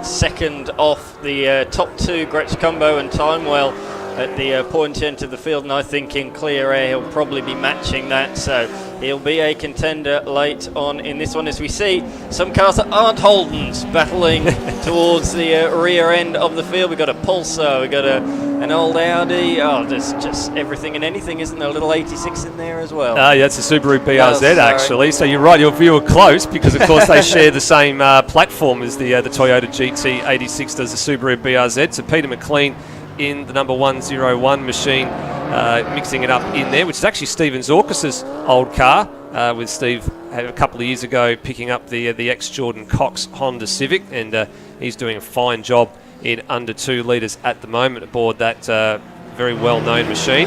second off the top two, Gretsch Combo and Timewell, at the point end of the field, and I think in clear air he'll probably be matching that, so he'll be a contender late on in this one, as we see some cars that aren't Holdens battling towards the rear end of the field. We've got a Pulsar, we've got an old Audi, there's just everything and anything, isn't there? A little 86 in there as well. Yeah, it's a Subaru BRZ actually, so you're right, your view are close, because of course they share the same platform as the Toyota GT86 does the Subaru BRZ. So Peter McLean in the number 101 machine, mixing it up in there, which is actually Stephen Zorkas's old car, with Steve a couple of years ago picking up the ex-Jordan Cox Honda Civic, and he's doing a fine job in under 2 litres at the moment aboard that very well-known machine.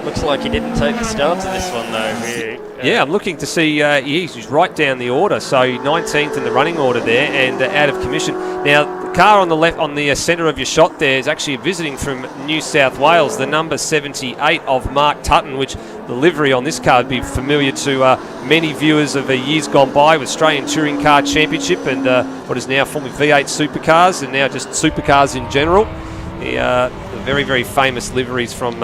Looks like he didn't take the start of this one though. Yeah, I'm looking to see, he's right down the order, so 19th in the running order there, and out of commission. Now, the car on the left, on the centre of your shot there, is actually visiting from New South Wales, the number 78 of Mark Tutton, which the livery on this car would be familiar to many viewers of years gone by, with Australian Touring Car Championship and what is now formerly V8 Supercars, and now just Supercars in general. The very, very famous liveries from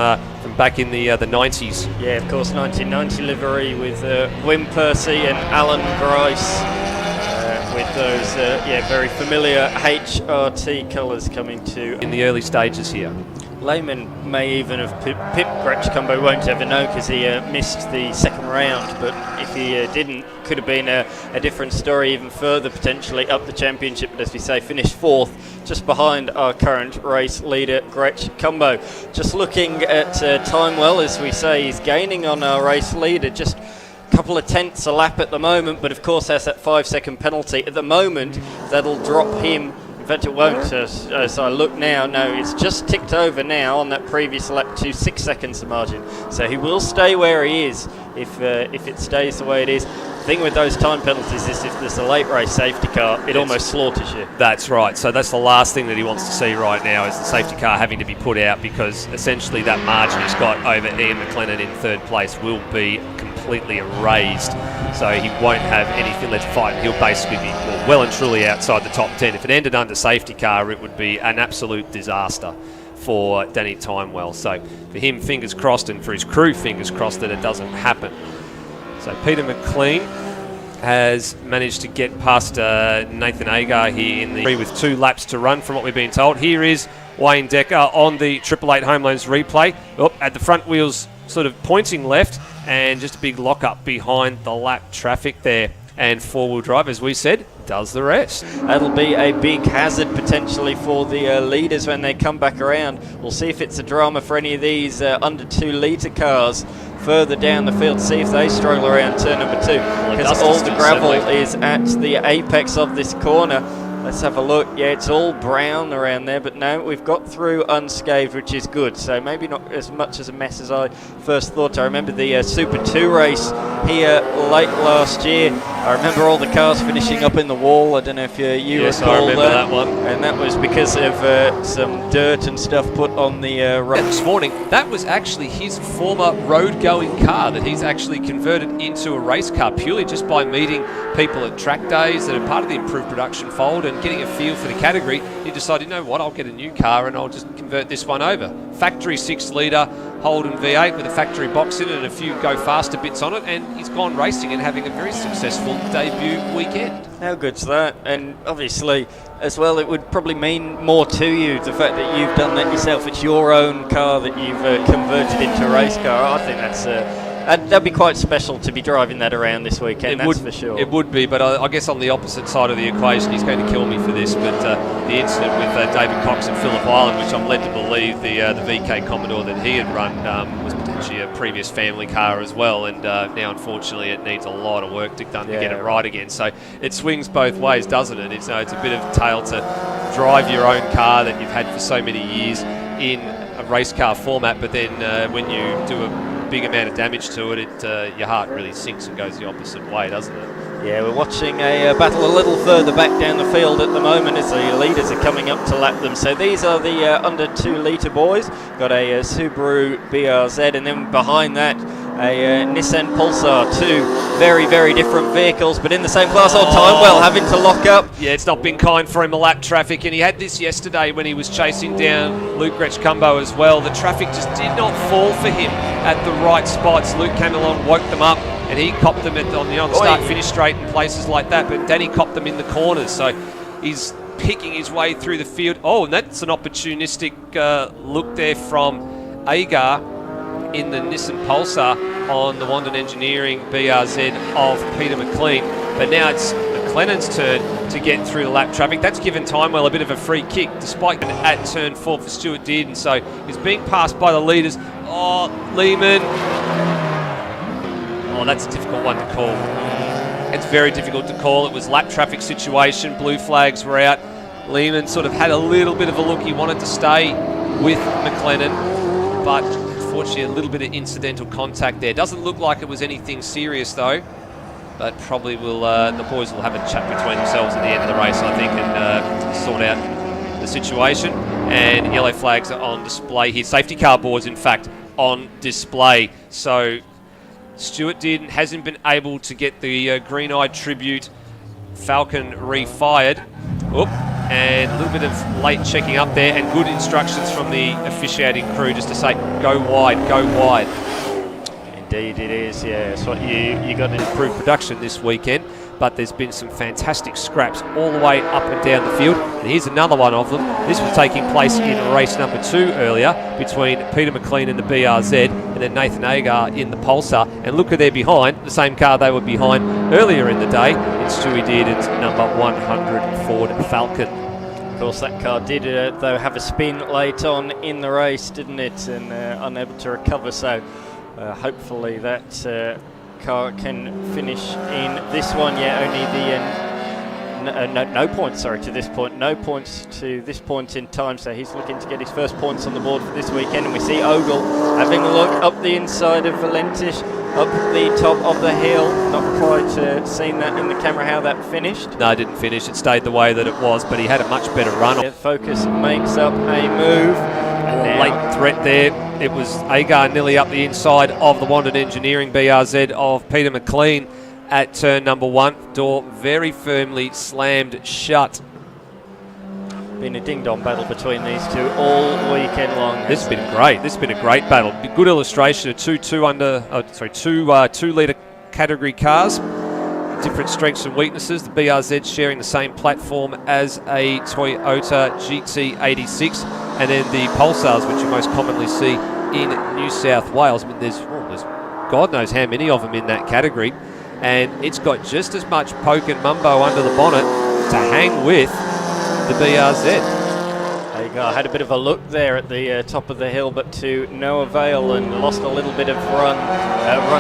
back in the 90s. Yeah, of course, 1990 livery with Wim Percy and Alan Grice, with those very familiar HRT colours coming to in the early stages here. Layman may even have pipped Gretsch Combo, won't ever know, because he missed the second round, but if he didn't, could have been a different story, even further potentially up the championship, but as we say, finished 4th, just behind our current race leader, Gretsch Combo. Just looking at Timewell, as we say, he's gaining on our race leader, just a couple of tenths a lap at the moment, but of course has that 5-second penalty. At the moment, that'll drop him. In fact, it won't, as I look now. No, it's just ticked over now on that previous lap to 6 seconds the margin. So he will stay where he is if it stays the way it is. The thing with those time penalties is if there's a late race safety car, it almost slaughters you. That's right. So that's the last thing that he wants to see right now, is the safety car having to be put out, because essentially that margin he's got over Ian McLennan in 3rd place will be completely erased. So he won't have anything left to fight. He'll basically be well and truly outside the top 10. If it ended under safety car, it would be an absolute disaster for Danny Timewell. So for him, fingers crossed, and for his crew, fingers crossed that it doesn't happen. So Peter McLean has managed to get past Nathan Agar here in the with 2 laps to run from what we've been told. Here is Wayne Decker on the 888 Home Loans replay. At the front wheels sort of pointing left, and just a big lock-up behind the lap traffic there. And 4-wheel drive, as we said, does the rest. That'll be a big hazard potentially for the leaders when they come back around. We'll see if it's a drama for any of these under 2 litre cars further down the field, see if they struggle around turn number 2, because all the gravel is at the apex of this corner. Let's have a look. Yeah, it's all brown around there, but no, we've got through unscathed, which is good. So maybe not as much as a mess as I first thought. I remember the Super 2 race here late last year. I remember all the cars finishing up in the wall. I don't know if you yes, recall I remember that one. And that was because of some dirt and stuff put on the road. This morning, that was actually his former road-going car that he's actually converted into a race car, purely just by meeting people at track days that are part of the improved production fold and getting a feel for the category. He decided, you know what, I'll get a new car and I'll just convert this one over. Factory 6-litre Holden V8 with a factory box in it and a few go-faster bits on it, and he's gone racing and having a very successful debut weekend. How good's that? And obviously, as well, it would probably mean more to you, the fact that you've done that yourself. It's your own car that you've converted into a race car. I think that's that'd be quite special to be driving that around this weekend, that's for sure. It would be, but I guess on the opposite side of the equation, he's going to kill me for this, but the incident with David Cox and Phillip Island, which I'm led to believe the VK Commodore that he had run was potentially a previous family car as well, and now unfortunately it needs a lot of work done to get it right again. So it swings both ways, doesn't it? It's a bit of a tale to drive your own car that you've had for so many years in a race car format, but then when you do a big amount of damage to it, your heart really sinks and goes the opposite way, doesn't it? Yeah, we're watching a battle a little further back down the field at the moment as the leaders are coming up to lap them. So these are the under 2 litre boys. Got a Subaru BRZ, and then behind that a Nissan Pulsar. Two very, very different vehicles, but in the same class. Timewell having to lock up. Yeah, it's not been kind for him, a lap traffic, and he had this yesterday when he was chasing down Luke Gretschkumbo as well. The traffic just did not fall for him at the right spots. Luke came along, woke them up, and he copped them on the start-finish straight and places like that, but Danny copped them in the corners, so he's picking his way through the field. Oh, and that's an opportunistic look there from Agar in the Nissan Pulsar on the Wandon Engineering BRZ of Peter McLean. But now it's McLennan's turn to get through the lap traffic. That's given Timewell a bit of a free kick, despite at turn 4 for Stuart Dearden. So he's being passed by the leaders. Oh, Lehman. Oh, that's a difficult one to call. It's very difficult to call. It was lap traffic situation. Blue flags were out. Lehman sort of had a little bit of a look. He wanted to stay with McLennan, but unfortunately a little bit of incidental contact there. Doesn't look like it was anything serious though, but probably will the boys will have a chat between themselves at the end of the race, I think, and sort out the situation. And yellow flags are on display here. Safety car boards, in fact, on display. So Stuart Dearden hasn't been able to get the green-eyed tribute Falcon refired. Oop. And a little bit of late checking up there, and good instructions from the officiating crew just to say, go wide, go wide. Indeed it is, yeah. It's what you got to improve production this weekend, but there's been some fantastic scraps all the way up and down the field. And here's another one of them. This was taking place in race number 2 earlier between Peter McLean in the BRZ and then Nathan Agar in the Pulsar. And look who they're behind, the same car they were behind earlier in the day. It's Stewie Dearden's number 100 Ford Falcon. Of course, that car did, though, have a spin late on in the race, didn't it? And unable to recover, so hopefully that car can finish in this one. Yeah, only the no points, sorry, to this point. No points to this point in time, so he's looking to get his first points on the board for this weekend. And we see Ogle having a look up the inside of Valentish, up the top of the hill. Not quite seen that in the camera, how that finished. No, it didn't finish. It stayed the way that it was, but he had a much better run. Yeah, Focus makes up a move. Late threat there. It was Agar nearly up the inside of the Wandon Engineering BRZ of Peter McLean at turn number 1. Door very firmly slammed shut. Been a ding-dong battle between these two all weekend long. This has been great. This has been a great battle. Good illustration of two 2-litre category cars. Different strengths and weaknesses. The BRZ sharing the same platform as a Toyota GT86, and then the Pulsars, which you most commonly see in New South Wales. I mean, there's God knows how many of them in that category, and it's got just as much poke and mumbo under the bonnet to hang with the BRZ. Agar had a bit of a look there at the top of the hill, but to no avail, and lost a little bit of run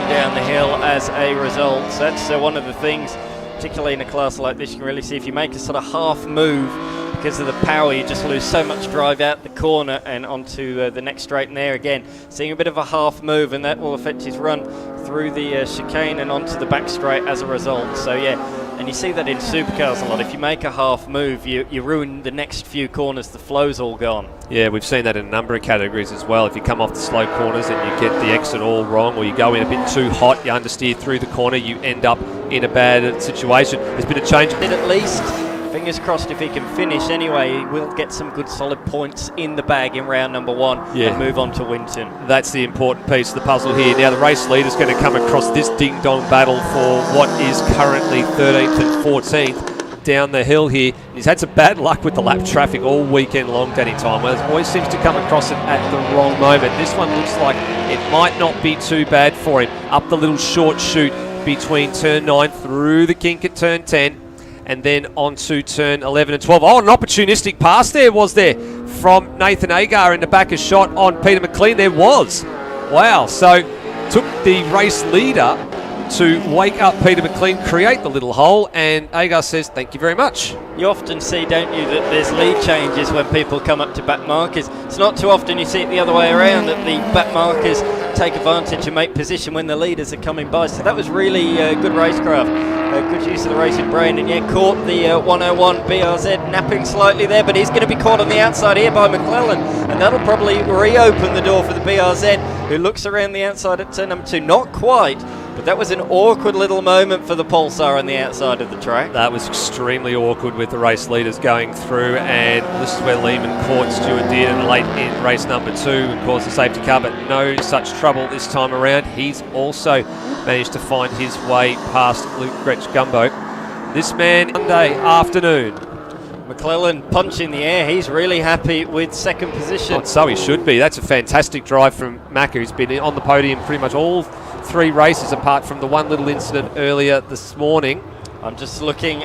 down the hill as a result. So that's one of the things, particularly in a class like this, you can really see if you make a sort of half move, because of the power, you just lose so much drive out the corner and onto the next straight. And there again, seeing a bit of a half move, and that will affect his run through the chicane and onto the back straight as a result. So yeah, and you see that in supercars a lot. If you make a half move, you ruin the next few corners. The flow's all gone. Yeah, we've seen that in a number of categories as well. If you come off the slow corners and you get the exit all wrong, or you go in a bit too hot, you understeer through the corner, you end up in a bad situation. There's been a change. At least, fingers crossed, if he can finish anyway, he will get some good solid points in the bag in round number 1 and move on to Winton. That's the important piece of the puzzle here. Now the race leader's going to come across this ding-dong battle for what is currently 13th and 14th down the hill here. He's had some bad luck with the lap traffic all weekend long, Danny Timewell. Always seems to come across it at the wrong moment. This one looks like it might not be too bad for him. Up the little short chute between turn 9 through the kink at turn 10. And then onto turn 11 and 12. Oh, an opportunistic pass there, was there, from Nathan Agar in the back of shot on Peter McLean. There was. Wow. So took the race leader to wake up Peter McLean, create the little hole, and Agar says, thank you very much. You often see, don't you, that there's lead changes when people come up to back markers. It's not too often you see it the other way around, that the back markers take advantage and make position when the leaders are coming by. So that was really good racecraft. Good use of the racing brain, and yet caught the 101 BRZ napping slightly there, but he's going to be caught on the outside here by McClellan, and that'll probably reopen the door for the BRZ, who looks around the outside at turn number 2. Not quite, but that was an awkward little moment for the Pulsar on the outside of the track. That was extremely awkward with the race leaders going through, and this is where Lehman caught Stuart Dearden late in race number 2 and caused the safety car, but no such trouble this time around. He's also managed to find his way past Luke Gretsch-Gumbo. This man, Monday afternoon. McClellan punch in the air. He's really happy with second position. Oh, so he should be. That's a fantastic drive from Mack, who's been on the podium pretty much all 3 races apart from the one little incident earlier this morning. I'm just looking